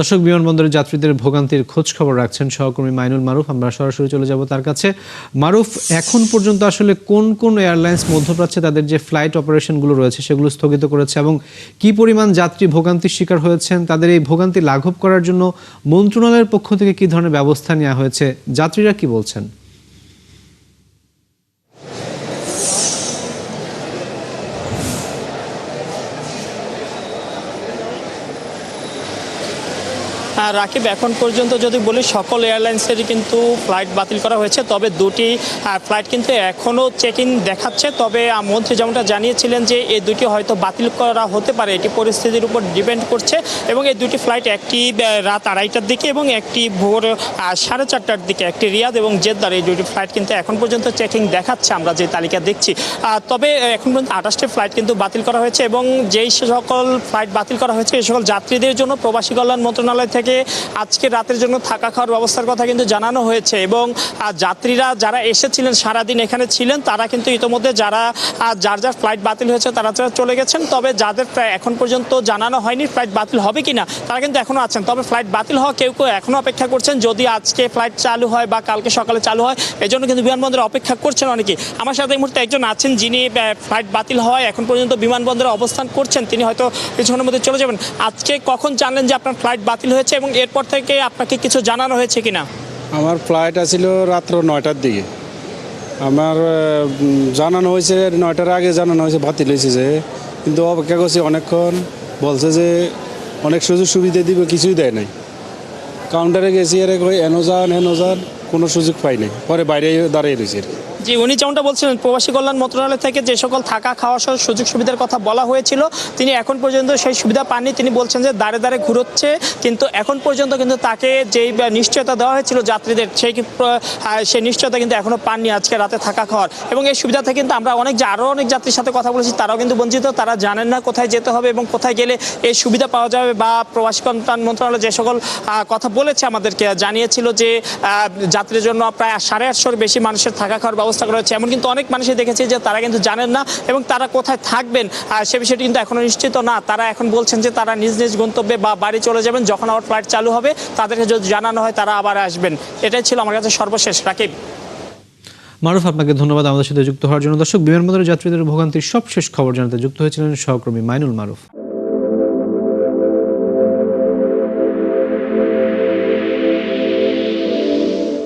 দর্শক, বিমানবন্দরের যাত্রীদের ভোগান্তির খোঁজ খবর রাখছেন সহকর্মী মাইনুল মারুফ। আমরা সরাসরি চলে যাব তার কাছে। মারুফ, এখন পর্যন্ত আসলে কোন কোন এয়ারলাইন্স মধ্যপ্রাচ্যে তাদের যে ফ্লাইট অপারেশনগুলো রয়েছে সেগুলো স্থগিত করেছে এবং কি পরিমাণ যাত্রী ভোগান্তির শিকার হয়েছেন, তাদের এই ভোগান্তি লাঘব করার জন্য মন্ত্রণালয়ের পক্ষ থেকে কি ধরনের ব্যবস্থা নেওয়া হয়েছে, যাত্রীরা কি বলছেন? রাকিব, এখন পর্যন্ত যদি বলি সকল এয়ারলাইন্সেরই কিন্তু ফ্লাইট বাতিল করা হয়েছে, তবে দুটি ফ্লাইট কিন্তু এখনও চেক ইন দেখাচ্ছে। তবে মন্ত্রী যেমনটা জানিয়েছিলেন যে এই দুটি হয়তো বাতিল করা হতে পারে, এটি পরিস্থিতির উপর ডিপেন্ড করছে। এবং এই দুটি ফ্লাইট, একটি রাত 2:30টার দিকে এবং একটি ভোর 4:30টার দিকে, একটি রিয়াদ এবং জেদ্দার, এই দুটি ফ্লাইট কিন্তু এখন পর্যন্ত চেকিং দেখাচ্ছে, আমরা যে তালিকা দেখছি। তবে এখন পর্যন্ত 28টি ফ্লাইট কিন্তু বাতিল করা হয়েছে এবং যেই সকল ফ্লাইট বাতিল করা হয়েছে এই সকল যাত্রীদের জন্য প্রবাসী কল্যাণ মন্ত্রণালয় থেকে আজকে রাতের জন্য থাকা খাওয়ার ব্যবস্থার কথা কিন্তু জানানো হয়েছে। এবং যাত্রীরা যারা এসেছিলেন, সারাদিন এখানে ছিলেন, তারা কিন্তু ইতোমধ্যে যারা যার যার ফ্লাইট বাতিল হয়েছে তারা চলে গেছেন। তবে যাদের এখন পর্যন্ত জানানো হয়নি ফ্লাইট বাতিল হবে কিনা, তারা কিন্তু এখনও আছেন। তবে ফ্লাইট বাতিল হওয়া কেউ কেউ এখনও অপেক্ষা করছেন, যদি আজকে ফ্লাইট চালু হয় বা কালকে সকালে চালু হয়, এই জন্য কিন্তু বিমানবন্দরে অপেক্ষা করছেন অনেকেই। আমার সাথে এই মুহূর্তে একজন আছেন যিনি ফ্লাইট বাতিল হওয়ায় এখন পর্যন্ত বিমানবন্দরে অবস্থান করছেন, তিনি হয়তো কিছুক্ষণের মধ্যে চলে যাবেন। আজকে কখন জানলেন যে আপনার ফ্লাইট বাতিল হয়েছে এবং এরপর থেকে আপনাকে কিছু জানানো হয়েছে কিনা? আমার ফ্লাইট আছিল রাত্র 9টার দিকে। আমার জানানো হয়েছে 9টার আগে জানানো হয়েছে বাতিল হয়েছে, যে কিন্তু অপেক্ষা করছি অনেকক্ষণ। বলছে যে অনেক সুযোগ সুবিধা দিবে, কিছুই দেয় নাই। কাউন্টারে গেছি, এর এনো যান কোনো সুযোগ পাই নাই, পরে বাইরে দাঁড়িয়ে রয়েছে। জি, উনি যেমনটা বলছিলেন প্রবাসী কল্যাণ মন্ত্রণালয় থেকে যে সকল থাকা খাওয়া সহ সুযোগ সুবিধার কথা বলা হয়েছিল, তিনি এখন পর্যন্ত সেই সুবিধা পাননি। তিনি বলছেন যে দাঁড়ে দাঁড়ে ঘুরোচ্ছে, কিন্তু এখন পর্যন্ত কিন্তু তাকে যেই নিশ্চয়তা দেওয়া হয়েছিল যাত্রীদের, সেই নিশ্চয়তা কিন্তু এখনও পাননি আজকে রাতে থাকা খাওয়ার। এবং এই সুবিধা থেকে কিন্তু আমরা আরও অনেক যাত্রীর সাথে কথা বলেছি, তারাও কিন্তু বঞ্চিত। তারা জানেন না কোথায় যেতে হবে এবং কোথায় গেলে এই সুবিধা পাওয়া যাবে। বা প্রবাসী কল্যাণ মন্ত্রণালয় যে সকল কথা বলেছে, আমাদেরকে জানিয়েছিল যে যাত্রীর জন্য প্রায় 850-এর বেশি মানুষের থাকা খাওয়ার ব্যবস্থা করা হচ্ছে। এমন কিন্তু অনেক মানুষই দেখেছি যে তারা কিন্তু জানেন না এবং তারা কোথায় থাকবেন সে বিষয়টি কিন্তু এখনো নিশ্চিত না। তারা এখন বলছেন যে তারা নিজ নিজ গন্তব্যে বা বাড়ি চলে যাবেন, যখন আবার ফ্লাইট চালু হবে তাদেরকে যদি জানানো হয় তারা আবার আসবেন। এটাই ছিল আমার কাছে সর্বশেষ। রাকিব। মারুফ, আপনাকে ধন্যবাদ আমাদের সাথে যুক্ত হওয়ার জন্য। দর্শক, বিমানবন্দরের যাত্রীদের ভোগান্তির সবশেষ খবর জানাতে যুক্ত হয়েছিলেন সহকর্মী মাইনুল মারুফ।